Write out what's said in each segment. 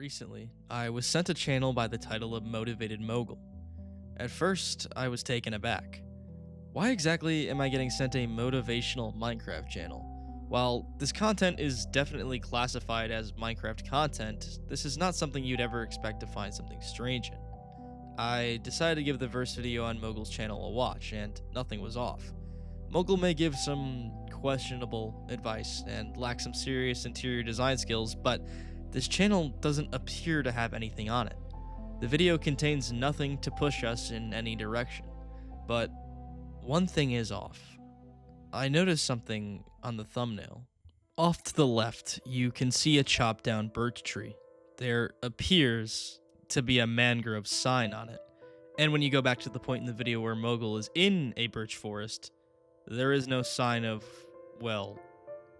Recently, I was sent a channel by the title of Motivated Mogul. At first, I was taken aback. Why exactly am I getting sent a motivational Minecraft channel? While this content is definitely classified as Minecraft content, this is not something you'd ever expect to find something strange in. I decided to give the first video on Mogul's channel a watch, and nothing was off. Mogul may give some questionable advice and lack some serious interior design skills, but this channel doesn't appear to have anything on it. The video contains nothing to push us in any direction, but one thing is off. I noticed something on the thumbnail. Off to the left, you can see a chopped down birch tree. There appears to be a mangrove sign on it. And when you go back to the point in the video where Mogul is in a birch forest, there is no sign of, well,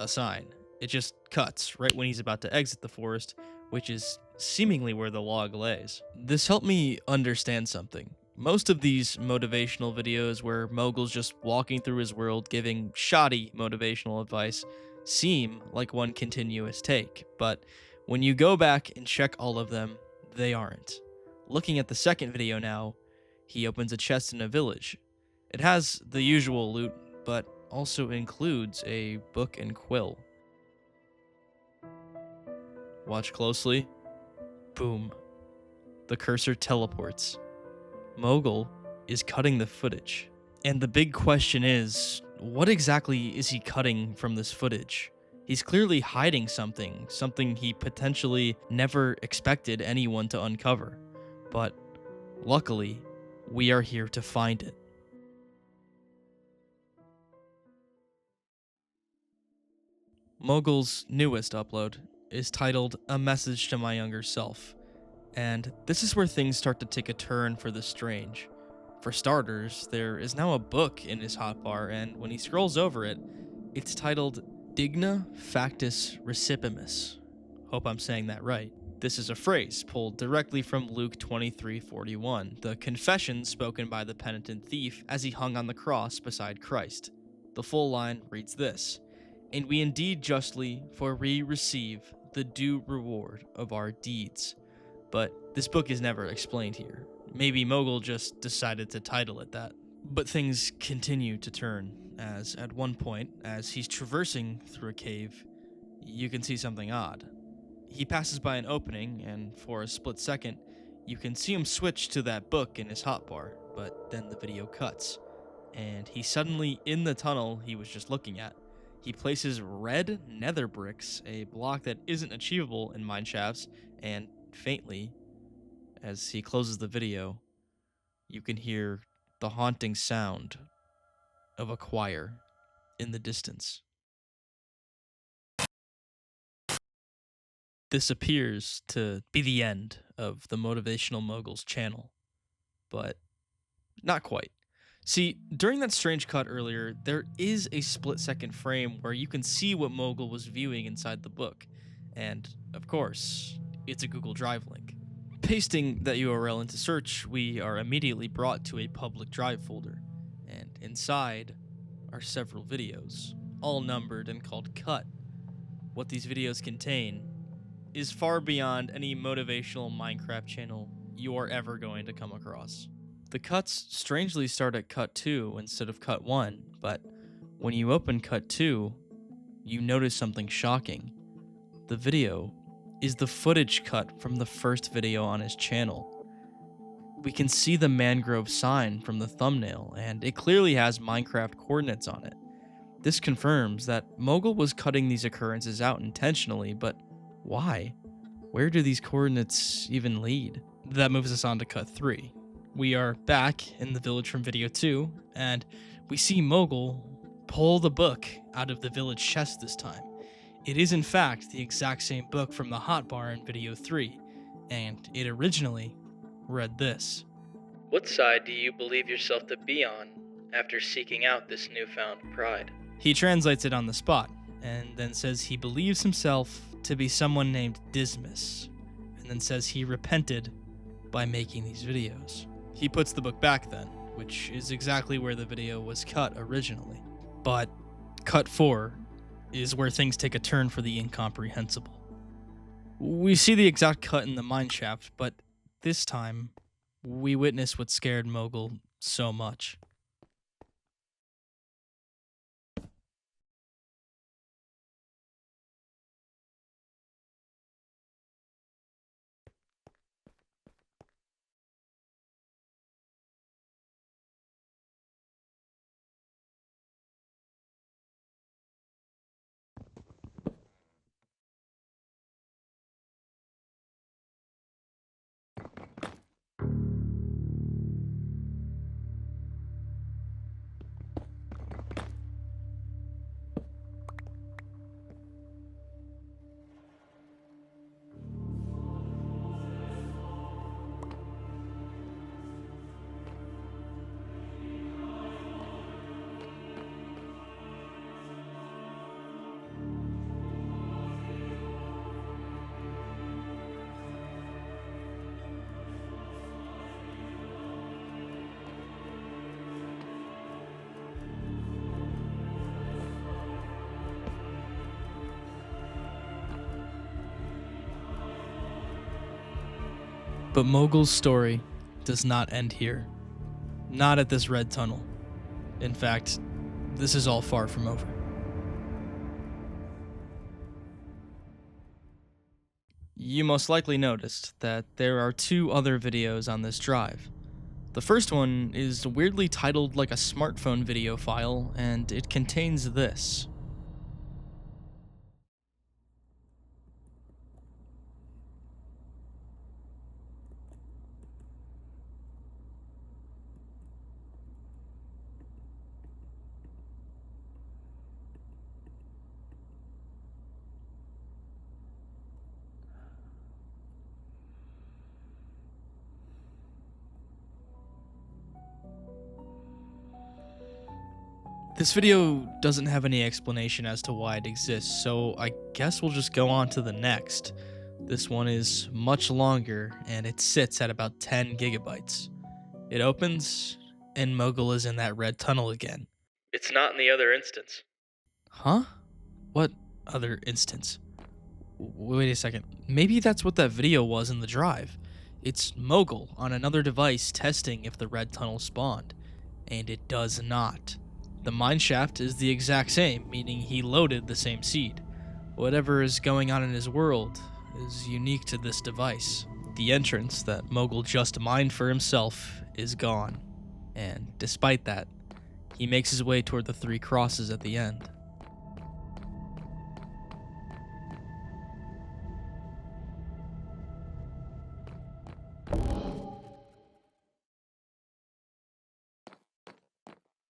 a sign. It just cuts right when he's about to exit the forest, which is seemingly where the log lays. This helped me understand something. Most of these motivational videos where Mogul's just walking through his world giving shoddy motivational advice seem like one continuous take, but when you go back and check all of them, they aren't. Looking at the second video now, he opens a chest in a village. It has the usual loot, but also includes a book and quill. Watch closely. Boom. The cursor teleports. Mogul is cutting the footage. And the big question is, what exactly is he cutting from this footage? He's clearly hiding something he potentially never expected anyone to uncover. But luckily, we are here to find it. Mogul's newest upload is titled A Message to My Younger Self, and this is where things start to take a turn for the strange. For starters, there is now a book in his hotbar, and when he scrolls over it, it's titled Digna Factus Recipimus. Hope I'm saying that right. This is a phrase pulled directly from Luke 23:41, the confession spoken by the penitent thief as he hung on the cross beside Christ. The full line reads this: "And we indeed justly, for we receive the due reward of our deeds." But this book is never explained here. Maybe Mogul just decided to title it that. But things continue to turn, as at one point, as he's traversing through a cave, you can see something odd. He passes by an opening, and for a split second, you can see him switch to that book in his hotbar, but then the video cuts, and he's suddenly in the tunnel he was just looking at. He places red nether bricks, a block that isn't achievable in mineshafts, and faintly, as he closes the video, you can hear the haunting sound of a choir in the distance. This appears to be the end of the Motivational Mogul's channel, but not quite. See, during that strange cut earlier, there is a split-second frame where you can see what Mogul was viewing inside the book, and, of course, it's a Google Drive link. Pasting that URL into search, we are immediately brought to a public drive folder, and inside are several videos, all numbered and called Cut. What these videos contain is far beyond any motivational Minecraft channel you are ever going to come across. The cuts strangely start at cut 2 instead of cut 1, but when you open cut 2, you notice something shocking. The video is the footage cut from the first video on his channel. We can see the mangrove sign from the thumbnail, and it clearly has Minecraft coordinates on it. This confirms that Mogul was cutting these occurrences out intentionally, but why? Where do these coordinates even lead? That moves us on to cut 3. We are back in the village from video 2, and we see Mogul pull the book out of the village chest this time. It is in fact the exact same book from the hotbar in video 3, and it originally read this: "What side do you believe yourself to be on after seeking out this newfound pride?" He translates it on the spot, and then says he believes himself to be someone named Dismas, and then says he repented by making these videos. He puts the book back then, which is exactly where the video was cut originally. But cut 4 is where things take a turn for the incomprehensible. We see the exact cut in the mine shaft, but this time, we witness what scared Mogul so much. But Mogul's story does not end here. Not at this red tunnel. In fact, this is all far from over. You most likely noticed that there are 2 other videos on this drive. The first one is weirdly titled like a smartphone video file, and it contains this. This video doesn't have any explanation as to why it exists, so I guess we'll just go on to the next. This one is much longer, and it sits at about 10 gigabytes. It opens, and Mogul is in that red tunnel again. It's not in the other instance. Huh? What other instance? Wait a second. Maybe that's what that video was in the drive. It's Mogul on another device testing if the red tunnel spawned, and it does not. The mine shaft is the exact same, meaning he loaded the same seed. Whatever is going on in his world is unique to this device. The entrance that Mogul just mined for himself is gone, and despite that, he makes his way toward the 3 crosses at the end.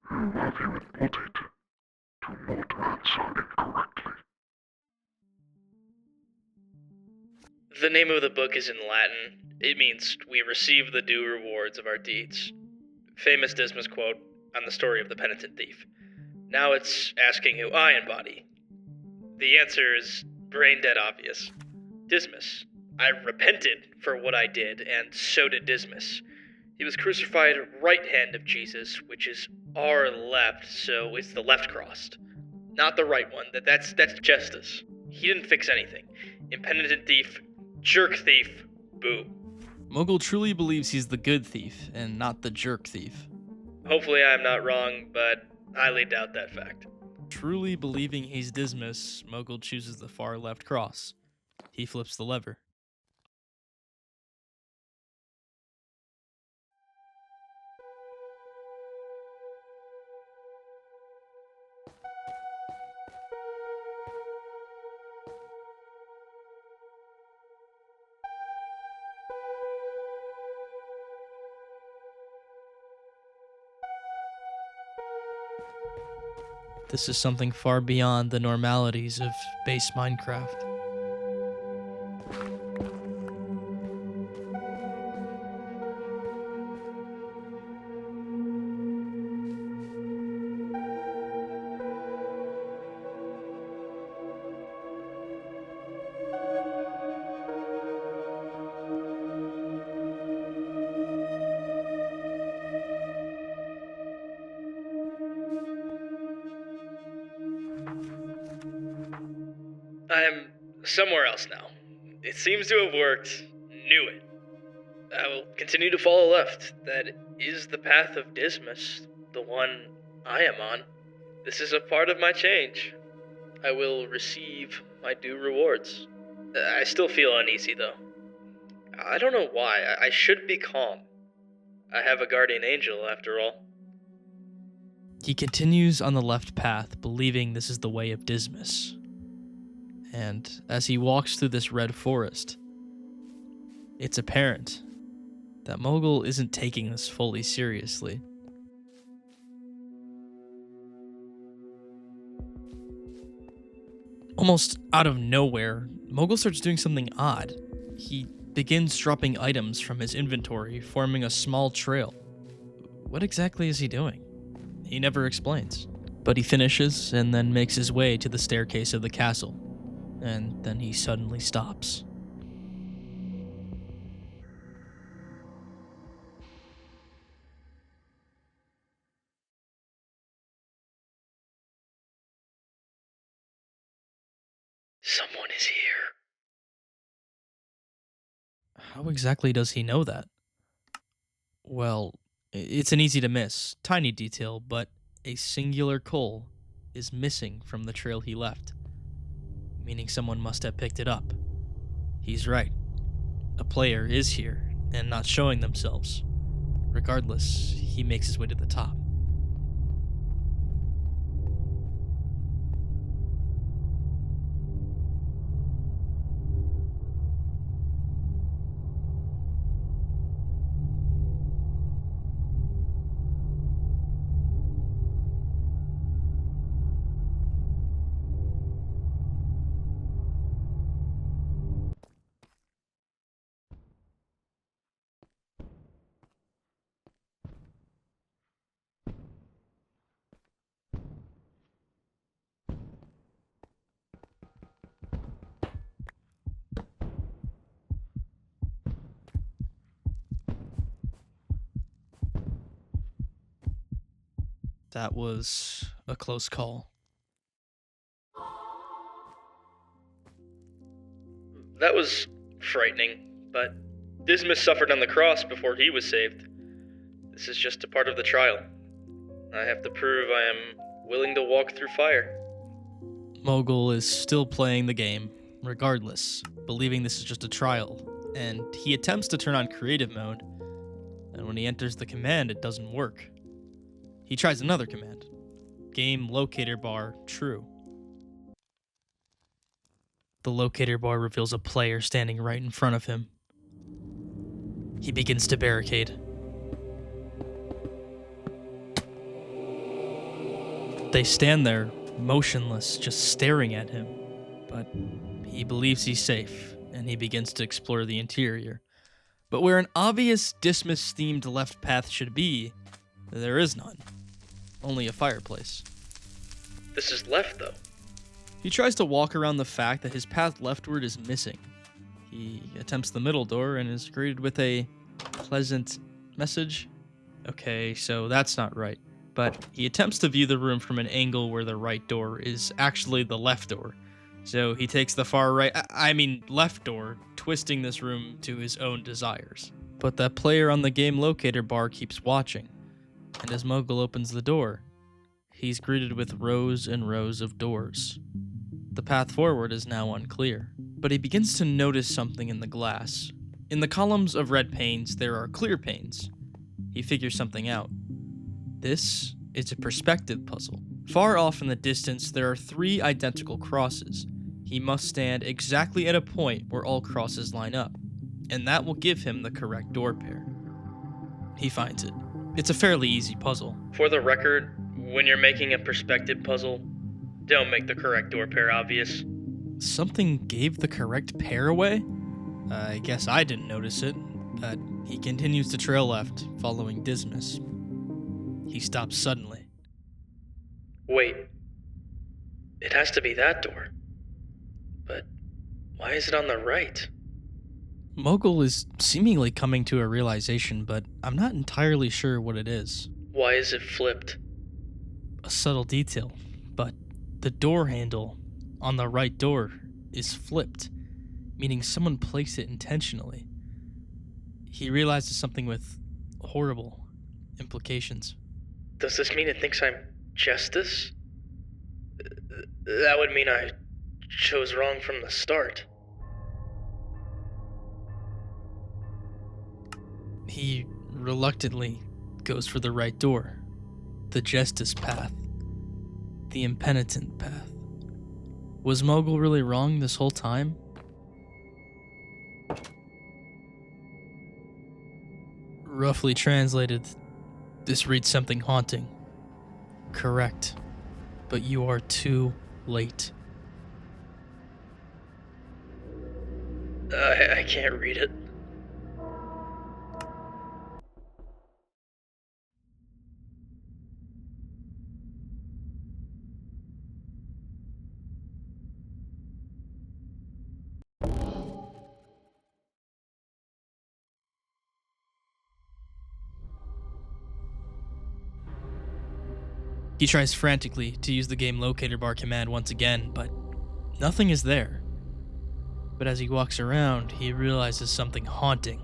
Who have you embodied? Do not answer incorrectly. The name of the book is in Latin. It means, "We receive the due rewards of our deeds." Famous Dismas quote on the story of the penitent thief. Now it's asking who I embody. The answer is brain dead obvious. Dismas. I repented for what I did, and so did Dismas. He was crucified right hand of Jesus, which is our left, so it's the left crossed. Not the right one. That's justice. He didn't fix anything. Impenitent thief, jerk thief, boo. Mogul truly believes he's the good thief and not the jerk thief. Hopefully I'm not wrong, but I highly doubt that fact. Truly believing he's Dismas, Mogul chooses the far left cross. He flips the lever. This is something far beyond the normalities of base Minecraft. I am somewhere else now. It seems to have worked. Knew it. I will continue to follow left. That is the path of Dismas, the one I am on. This is a part of my change. I will receive my due rewards. I still feel uneasy, though. I don't know why. I should be calm. I have a guardian angel, after all. He continues on the left path, believing this is the way of Dismas. And as he walks through this red forest, it's apparent that Mogul isn't taking this fully seriously. Almost out of nowhere, Mogul starts doing something odd. He begins dropping items from his inventory, forming a small trail. What exactly is he doing? He never explains. But he finishes and then makes his way to the staircase of the castle. And then he suddenly stops. Someone is here. How exactly does he know that? Well, it's an easy to miss, tiny detail, but a singular coal is missing from the trail he left, meaning someone must have picked it up. He's right. A player is here and not showing themselves. Regardless, he makes his way to the top. That was a close call. That was frightening, but Dismas suffered on the cross before he was saved. This is just a part of the trial. I have to prove I am willing to walk through fire. Mogul is still playing the game, regardless, believing this is just a trial, and he attempts to turn on creative mode, and when he enters the command, it doesn't work. He tries another command. Game locator bar true. The locator bar reveals a player standing right in front of him. He begins to barricade. They stand there, motionless, just staring at him. But he believes he's safe, and he begins to explore the interior. But where an obvious Dismas-themed left path should be, there is none. Only a fireplace. This is left, though. He tries to walk around the fact that his path leftward is missing. He attempts the middle door and is greeted with a pleasant message. Okay, so that's not right. But he attempts to view the room from an angle where the right door is actually the left door. So he takes the far right, left door, twisting this room to his own desires. But that player on the game locator bar keeps watching. And as Mogul opens the door, he's greeted with rows and rows of doors. The path forward is now unclear, but he begins to notice something in the glass. In the columns of red panes, there are clear panes. He figures something out. This is a perspective puzzle. Far off in the distance, there are 3 identical crosses. He must stand exactly at a point where all crosses line up, and that will give him the correct door pair. He finds it. It's a fairly easy puzzle. For the record, when you're making a perspective puzzle, don't make the correct door pair obvious. Something gave the correct pair away? I guess I didn't notice it, but he continues to trail left, following Dismas. He stops suddenly. Wait. It has to be that door. But why is it on the right? Mogul is seemingly coming to a realization, but I'm not entirely sure what it is. Why is it flipped? A subtle detail, but the door handle on the right door is flipped. meaning someone placed it intentionally. He realizes something with horrible implications. Does this mean it thinks I'm Justice? That would mean I chose wrong from the start. He reluctantly goes for the right door, the justice path, the impenitent path. Was Mogul really wrong this whole time? Roughly translated, this reads something haunting. Correct, but you are too late. I can't read it. He tries frantically to use the game locator bar command once again, but nothing is there. But as he walks around, he realizes something haunting.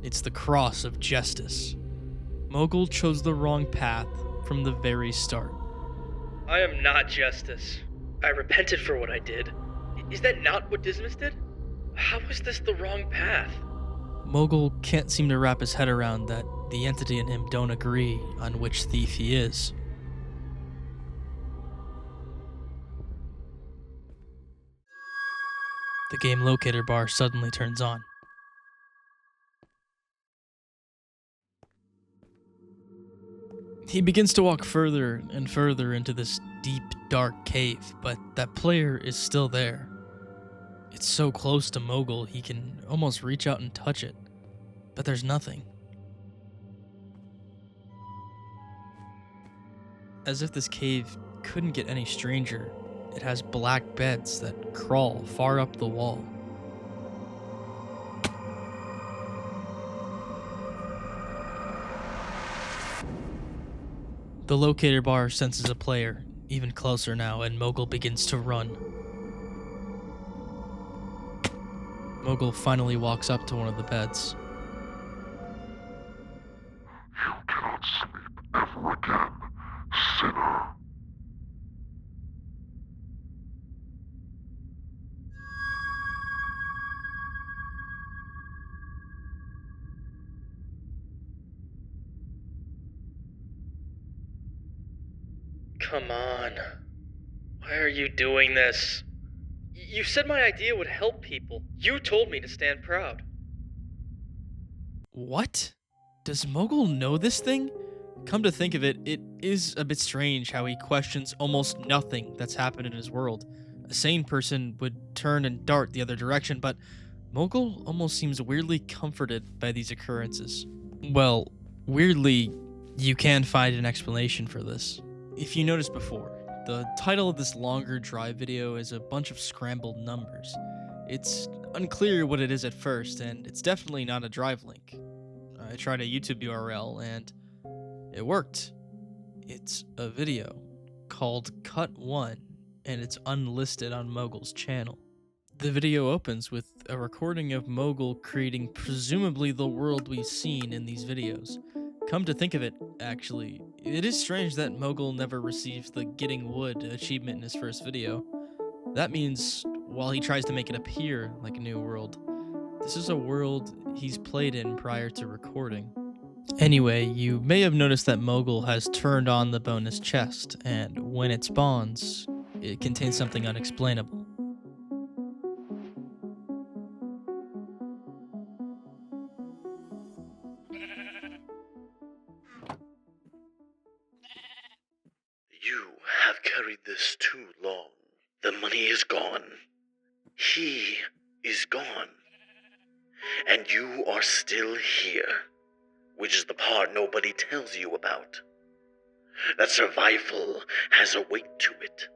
It's the cross of justice. Mogul chose the wrong path from the very start. I am not Justice. I repented for what I did. Is that not what Dismas did? How is this the wrong path? Mogul can't seem to wrap his head around that the entity in him don't agree on which thief he is. The game locator bar suddenly turns on. He begins to walk further and further into this deep, dark cave, but that player is still there. It's so close to Mogul, he can almost reach out and touch it, but there's nothing. As if this cave couldn't get any stranger, it has black beds that crawl far up the wall. The locator bar senses a player, even closer now, and Mogul begins to run. Mogul finally walks up to one of the beds. You cannot sleep ever again, sinner. Come on. Why are you doing this? You said my idea would help people. You told me to stand proud. What? Does Mogul know this thing? Come to think of it, it is a bit strange how he questions almost nothing that's happened in his world. A sane person would turn and dart the other direction, but Mogul almost seems weirdly comforted by these occurrences. Well, weirdly, you can find an explanation for this. If you noticed before, the title of this longer drive video is a bunch of scrambled numbers. It's unclear what it is at first, and it's definitely not a drive link. I tried a YouTube URL and it worked. It's a video called Cut 1, and it's unlisted on Mogul's channel. The video opens with a recording of Mogul creating presumably the world we've seen in these videos. Come to think of it, actually, it is strange that Mogul never received the Getting Wood achievement in his first video. That means, while he tries to make it appear like a new world, this is a world he's played in prior to recording. Anyway, you may have noticed that Mogul has turned on the bonus chest, and when it spawns, it contains something unexplainable. You have carried this too long. The money is gone. He is gone. And you are still here, which is the part nobody tells you about. That survival has a weight to it.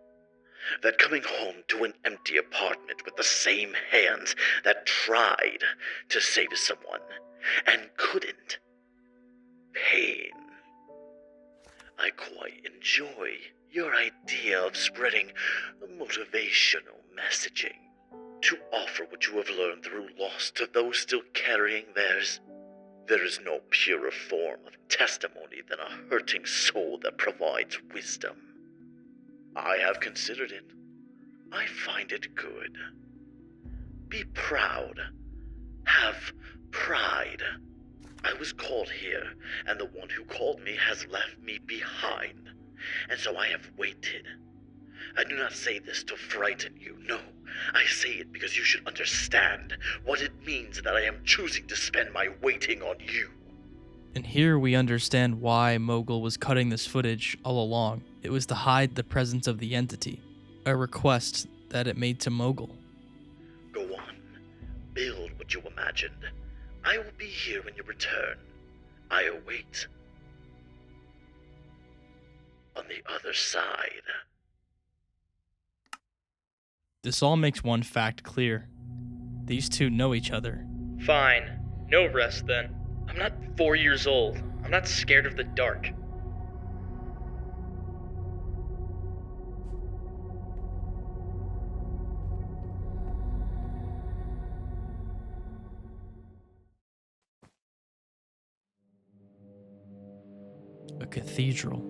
That coming home to an empty apartment with the same hands that tried to save someone and couldn't. Pain. I quite enjoy your idea of spreading motivational messaging. to offer what you have learned through loss to those still carrying theirs. There is no purer form of testimony than a hurting soul that provides wisdom. I have considered it. I find it good. Be proud. Have pride. I was called here, and the one who called me has left me behind, and so I have waited. I do not say this to frighten you, no. I say it because you should understand what it means that I am choosing to spend my waiting on you. And here we understand why Mogul was cutting this footage all along. It was to hide the presence of the entity, a request that it made to Mogul. Go on. Build what you imagined. I will be here when you return. I await. On the other side. This all makes one fact clear. These two know each other. Fine. No rest then. I'm not 4 years old. I'm not scared of the dark. A cathedral.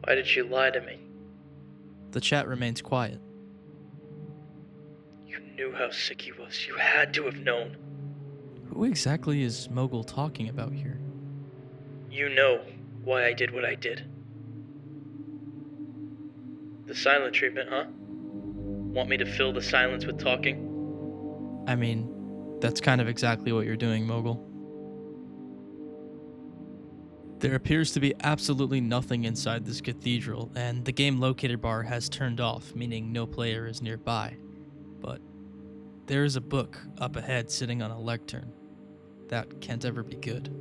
Why did you lie to me? The chat remains quiet. You knew how sick he was. You had to have known. Who exactly is Mogul talking about here? You know why I did what I did. The silent treatment, huh? Want me to fill the silence with talking? I mean, that's kind of exactly what you're doing, Mogul. There appears to be absolutely nothing inside this cathedral, and the game locator bar has turned off, meaning no player is nearby. But there is a book up ahead sitting on a lectern. That can't ever be good.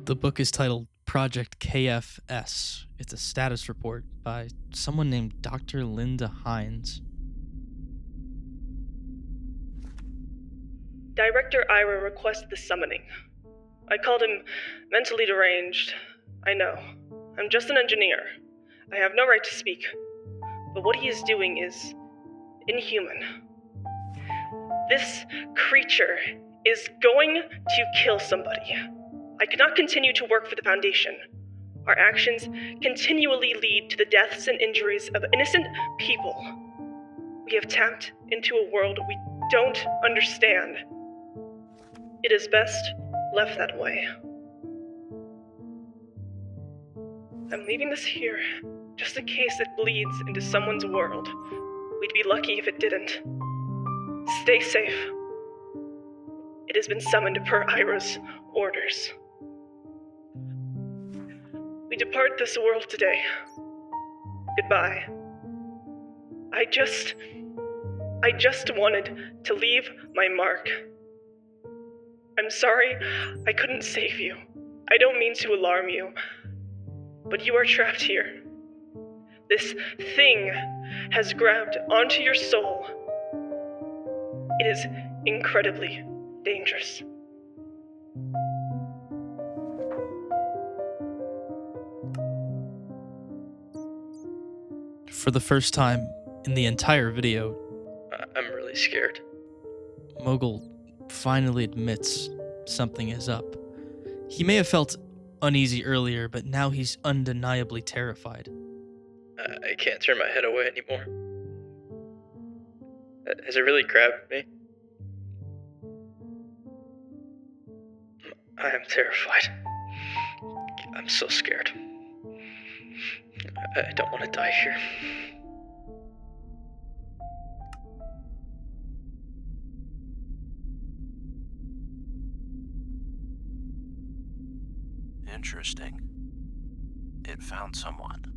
The book is titled Project KF-S. It's a status report by someone named Dr. Linda Hines. Director Ira requests the summoning. I called him mentally deranged. I know. I'm just an engineer. I have no right to speak. But what he is doing is inhuman. This creature is going to kill somebody. I cannot continue to work for the Foundation. Our actions continually lead to the deaths and injuries of innocent people. We have tapped into a world we don't understand. It is best left that way. I'm leaving this here, just in case it bleeds into someone's world. We'd be lucky if it didn't. Stay safe. It has been summoned per Ira's orders. We depart this world today. Goodbye. I just wanted to leave my mark. I'm sorry I couldn't save you. I don't mean to alarm you, but you are trapped here. This thing has grabbed onto your soul. It is incredibly dangerous. For the first time in the entire video, I'm really scared. Mogul finally admits something is up. He may have felt uneasy earlier, but now he's undeniably terrified. I can't turn my head away anymore. Has it really grabbed me? I am terrified. I'm so scared. I don't want to die here. Interesting. It found someone.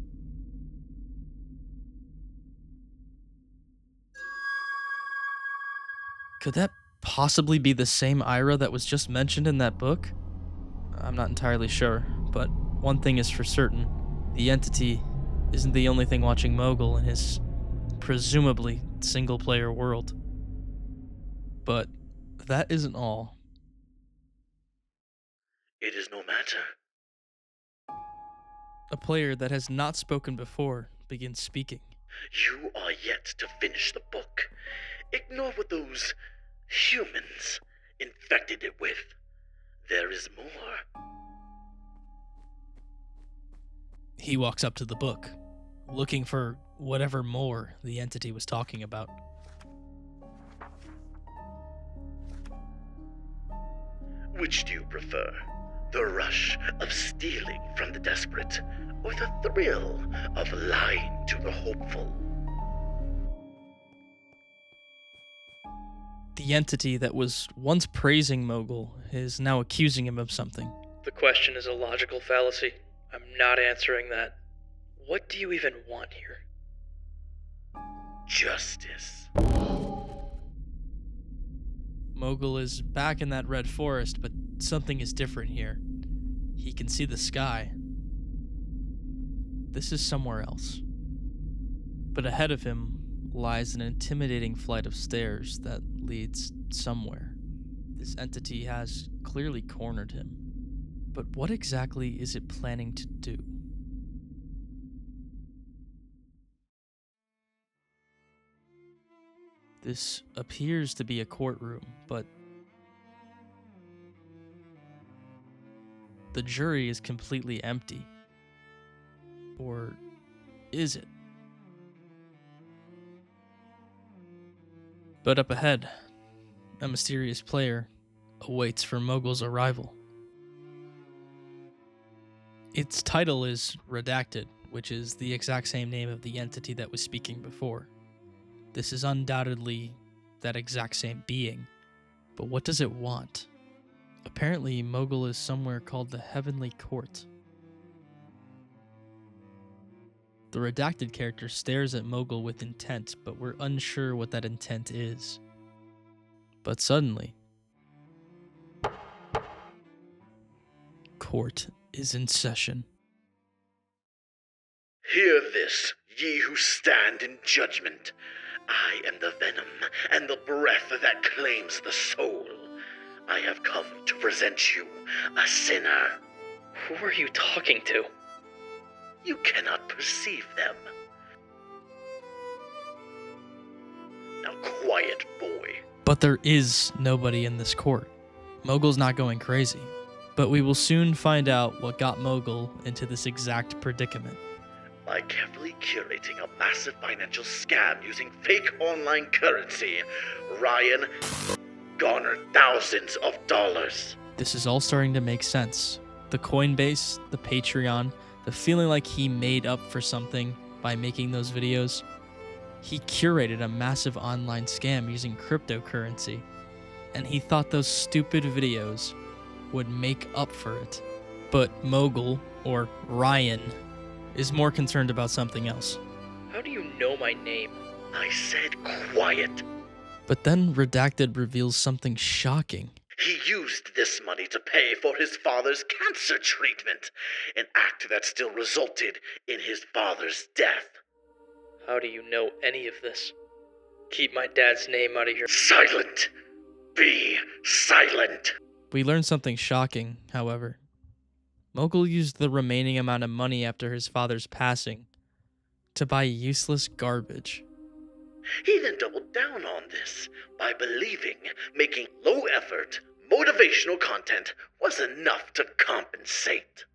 Could that possibly be the same Ira that was just mentioned in that book? I'm not entirely sure, but one thing is for certain. The entity isn't the only thing watching Mogul in his presumably single-player world. But that isn't all. It is no matter. A player that has not spoken before begins speaking. You are yet to finish the book. Ignore what those humans infected it with. There is more. He walks up to the book, looking for whatever more the entity was talking about. Which do you prefer? The rush of stealing from the desperate, or the thrill of lying to the hopeful? The entity that was once praising Mogul is now accusing him of something. The question is a logical fallacy. I'm not answering that. What do you even want here? Justice. Mogul is back in that red forest, but something is different here. He can see the sky. This is somewhere else. But ahead of him lies an intimidating flight of stairs that leads somewhere. This entity has clearly cornered him. But what exactly is it planning to do? This appears to be a courtroom, but the jury is completely empty. Or is it? But up ahead, a mysterious player awaits for Mogul's arrival. Its title is Redacted, which is the exact same name of the entity that was speaking before. This is undoubtedly that exact same being, but what does it want? Apparently, Mogul is somewhere called the Heavenly Court. The redacted character stares at Mogul with intent, but we're unsure what that intent is. But suddenly, court is in session. Hear this, ye who stand in judgment. I am the venom and the breath that claims the soul. I have come to present you a sinner. Who are you talking to? You cannot perceive them. Now quiet, boy. But there is nobody in this court. Mogul's not going crazy. But we will soon find out what got Mogul into this exact predicament. By carefully curating a massive financial scam using fake online currency, Ryan garnered thousands of dollars. This is all starting to make sense. The Coinbase, the Patreon, the feeling like he made up for something by making those videos. He curated a massive online scam using cryptocurrency, and he thought those stupid videos would make up for it. But Mogul, or Ryan, is more concerned about something else. How do you know my name? I said quiet. But then Redacted reveals something shocking. He used this money to pay for his father's cancer treatment, an act that still resulted in his father's death. How do you know any of this? Keep my dad's name out of your... Silent! Be silent! We learn something shocking, however. Mogul used the remaining amount of money after his father's passing to buy useless garbage. He then doubled down on this by believing making low-effort, motivational content was enough to compensate.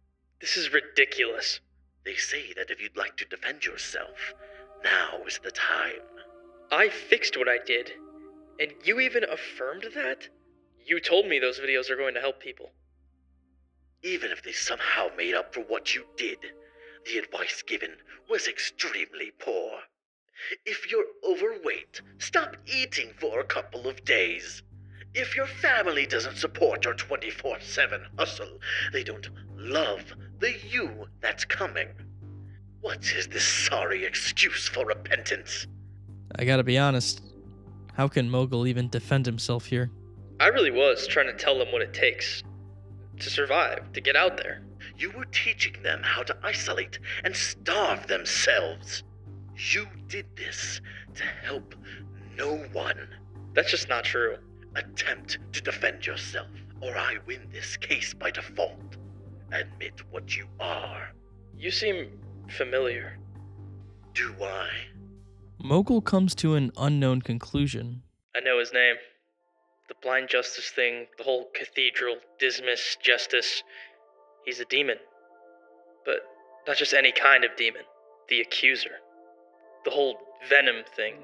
This is ridiculous. They say that if you'd like to defend yourself, now is the time. I fixed what I did, and you even affirmed that? You told me those videos are going to help people. Even if they somehow made up for what you did, the advice given was extremely poor. If you're overweight, stop eating for a couple of days. If your family doesn't support your 24/7 hustle, they don't love the you that's coming. What is this sorry excuse for repentance? I gotta be honest, how can Mogul even defend himself here? I really was trying to tell them what it takes to survive, to get out there. You were teaching them how to isolate and starve themselves. You did this to help no one. That's just not true. Attempt to defend yourself, or I win this case by default. Admit what you are. You seem familiar. Do I? Mogul comes to an unknown conclusion. I know his name. The blind justice thing, the whole cathedral, dismiss, justice. He's a demon. But not just any kind of demon. The accuser. The whole venom thing.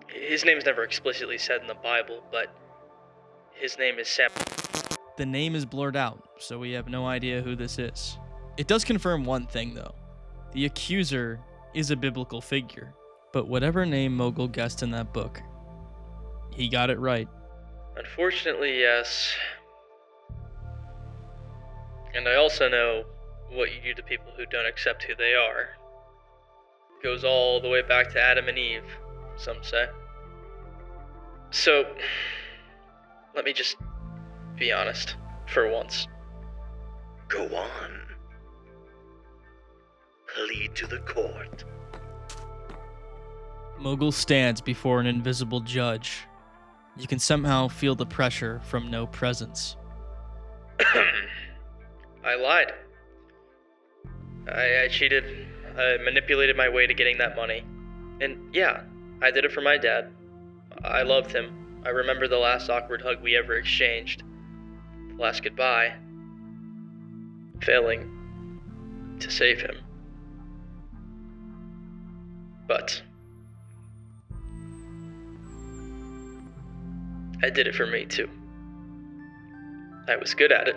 His name's never explicitly said in the Bible, but his name is Sam. The name is blurred out, so we have no idea who this is. It does confirm one thing, though. The accuser is a biblical figure, but whatever name Mogul guessed in that book, he got it right. Unfortunately, yes. And I also know what you do to people who don't accept who they are. It goes all the way back to Adam and Eve, some say. So, let me just be honest, for once. Go on. Plead to the court. Mogul stands before an invisible judge. You can somehow feel the pressure from no presence. I lied. I cheated. I manipulated my way to getting that money. And yeah, I did it for my dad. I loved him. I remember the last awkward hug we ever exchanged. The last goodbye. Failing to save him. But I did it for me too. I was good at it.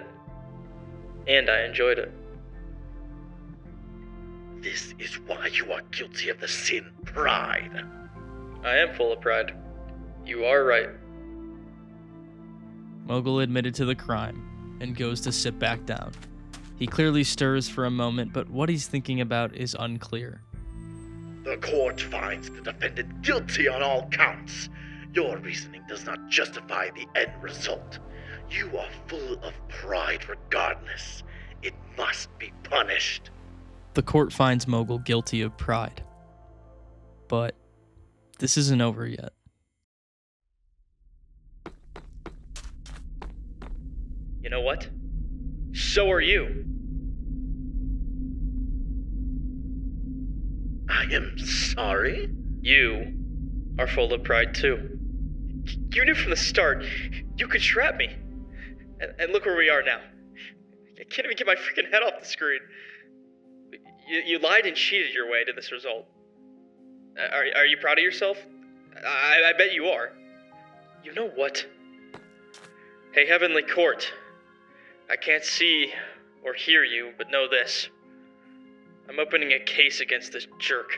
And I enjoyed it. This is why you are guilty of the sin pride. I am full of pride. You are right. Mogul admitted to the crime and goes to sit back down. He clearly stirs for a moment, but what he's thinking about is unclear. The court finds the defendant guilty on all counts. Your reasoning does not justify the end result. You are full of pride regardless. It must be punished. The court finds Mogul guilty of pride. But this isn't over yet. You know what? So are you. I am sorry? You are full of pride too. You knew from the start you could trap me. And look where we are now. I can't even get my freaking head off the screen. You lied and cheated your way to this result. Are you proud of yourself? I bet you are. You know what? Hey, Heavenly Court. I can't see or hear you, but know this. I'm opening a case against this jerk.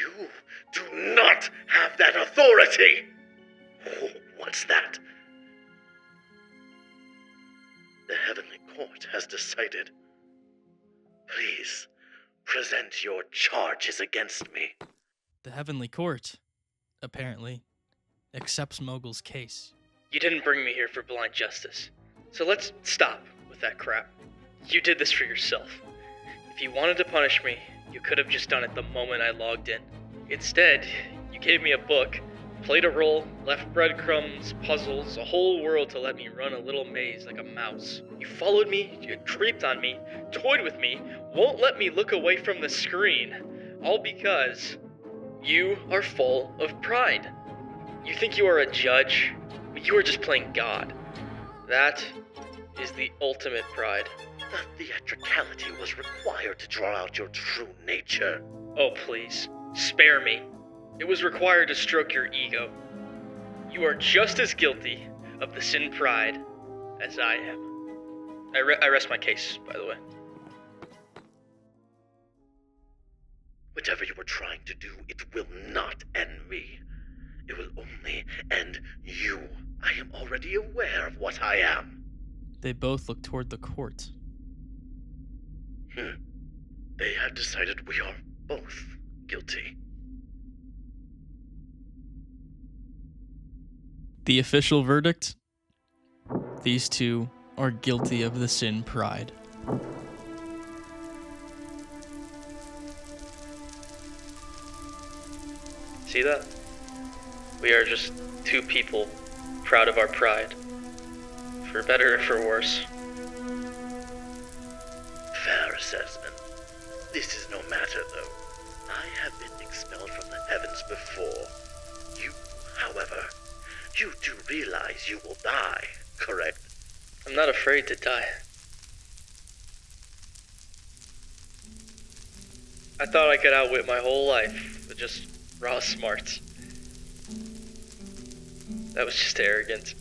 You do not have that authority! What's that? The Heavenly Court has decided. Please, present your charges against me. The Heavenly Court, apparently, accepts Mogul's case. You didn't bring me here for blind justice. So let's stop with that crap. You did this for yourself. If you wanted to punish me, you could have just done it the moment I logged in. Instead, you gave me a book, played a role, left breadcrumbs, puzzles, a whole world to let me run a little maze like a mouse. You followed me, you creeped on me, toyed with me, won't let me look away from the screen. All because you are full of pride. You think you are a judge, but you are just playing God. That is the ultimate pride. The theatricality was required to draw out your true nature. Oh, please, spare me. It was required to stroke your ego. You are just as guilty of the sin pride as I am. I rest my case, by the way. Whatever you were trying to do, it will not end me. It will only end you. I am already aware of what I am. They both look toward the court. They have decided we are both guilty. The official verdict? These two are guilty of the sin pride. See that? We are just two people proud of our pride. For better or for worse. Fair assessment. This is no matter, though. I have been expelled from the heavens before. You, however, you do realize you will die, correct? I'm not afraid to die. I thought I could outwit my whole life with just raw smarts. That was just arrogant.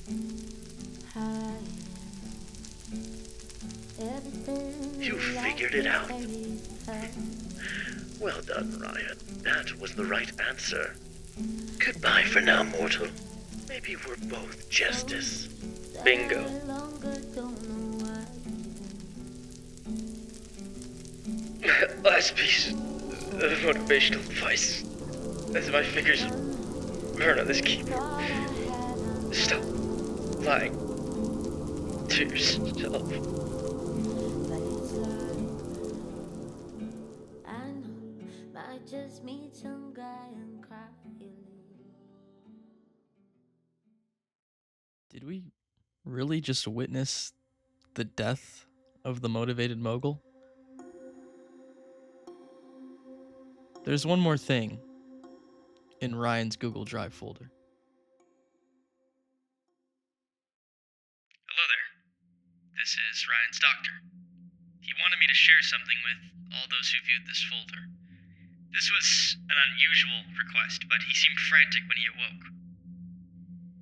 You figured it out. Well done, Ryan. That was the right answer. Goodbye for now, mortal. Maybe we're both justice. Bingo. Last piece of motivational advice. As my fingers burn on this keyboard. Stop lying to yourself. Just meet some guy and cry. Did we really just witness the death of the motivated mogul? There's one more thing in Ryan's Google Drive folder. Hello there. This is Ryan's doctor. He wanted me to share something with all those who viewed this folder. This was an unusual request, but he seemed frantic when he awoke.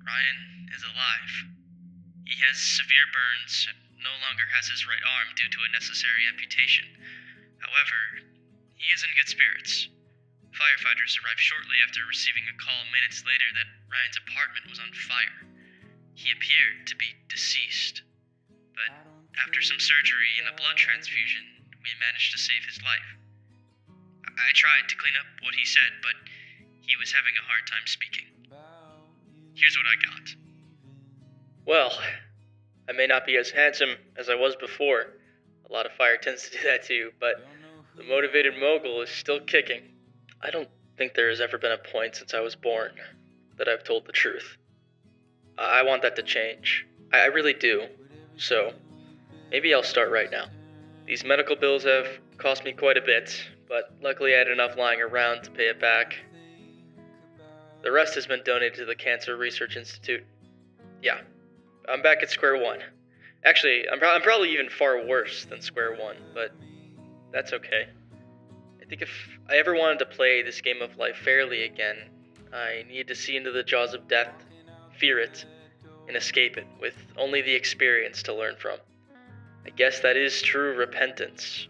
Ryan is alive. He has severe burns and no longer has his right arm due to a necessary amputation. However, he is in good spirits. Firefighters arrived shortly after receiving a call minutes later that Ryan's apartment was on fire. He appeared to be deceased, but after some surgery and a blood transfusion, we managed to save his life. I tried to clean up what he said, but he was having a hard time speaking. Here's what I got. Well, I may not be as handsome as I was before. A lot of fire tends to do that too, but the motivated mogul is still kicking. I don't think there has ever been a point since I was born that I've told the truth. I want that to change. I really do. So, maybe I'll start right now. These medical bills have cost me quite a bit, but luckily I had enough lying around to pay it back. The rest has been donated to the Cancer Research Institute. Yeah, I'm back at square one. Actually, I'm probably even far worse than square one, but that's okay. I think if I ever wanted to play this game of life fairly again, I need to see into the jaws of death, fear it, and escape it with only the experience to learn from. I guess that is true repentance.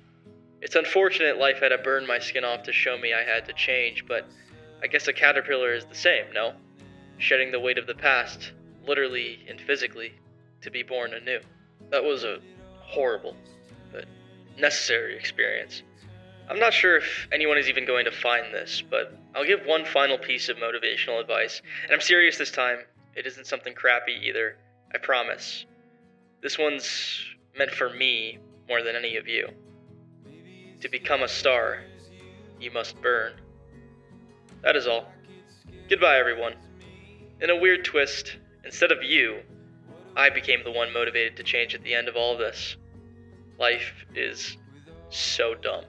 It's unfortunate life had to burn my skin off to show me I had to change, but I guess a caterpillar is the same, no? Shedding the weight of the past, literally and physically, to be born anew. That was a horrible, but necessary experience. I'm not sure if anyone is even going to find this, but I'll give one final piece of motivational advice, and I'm serious this time. It isn't something crappy either, I promise. This one's meant for me more than any of you. To become a star, you must burn. That is all. Goodbye, everyone. In a weird twist, instead of you, I became the one motivated to change at the end of all this. Life is so dumb.